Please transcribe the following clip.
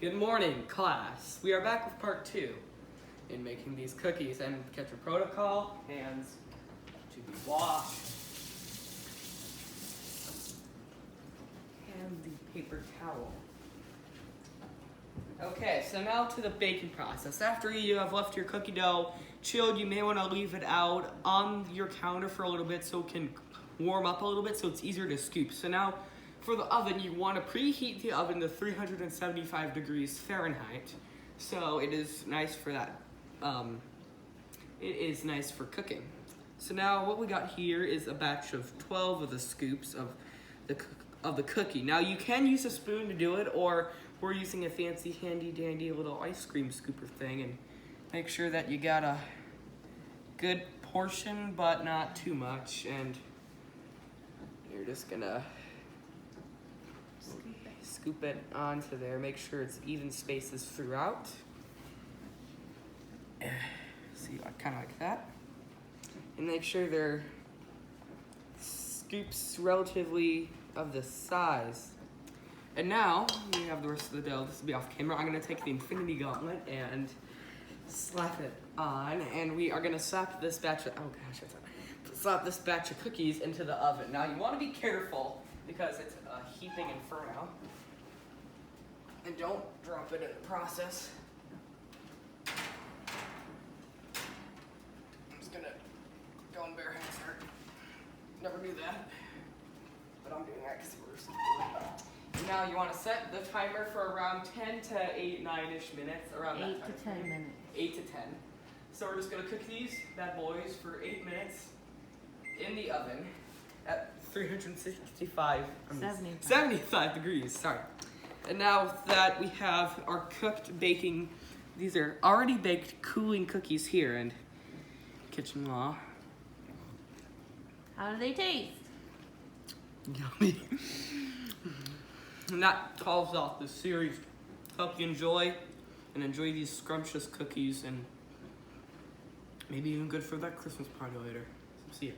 Good morning, class. We are back with part 2 in making these cookies. And catch your protocol, hands to be washed, and the paper towel. Okay, so now to the baking process. After you have left your cookie dough chilled, you may want to leave it out on your counter for a little bit so it can warm up a little bit so it's easier to scoop. So now for the oven, you want to preheat the oven to 375 degrees Fahrenheit. So it is nice for that. It is nice for cooking. So now what we got here is a batch of 12 of the scoops of the cookie. Now you can use a spoon to do it, or we're using a fancy handy dandy little ice cream scooper thing, and make sure that you got a good portion but not too much, and you're just gonna scoop it onto there. Make sure it's even spaces throughout. See, kind of like that. And make sure they're scoops relatively of the size. And now we have the rest of the dough. This will be off camera. I'm gonna take the infinity gauntlet and slap it on, and we are gonna slap this batch of slap this batch of cookies into the oven. Now you want to be careful because it's a heaping inferno, and don't drop it in the process. I'm just gonna go in bare hands here. Never do that, but I'm doing that because we're just doing it. Now you want to set the timer for around 10 to 9-ish minutes, around 8 to 10 minutes. 8 to 10. So we're just going to cook these bad boys for 8 minutes in the oven at 75 degrees, sorry. And now that we have our cooked baking, these are already baked cooling cookies here, and kitchen law. How do they taste? Yummy. And that calls off this series. Hope you enjoy these scrumptious cookies, and maybe even good for that Christmas party later. See ya.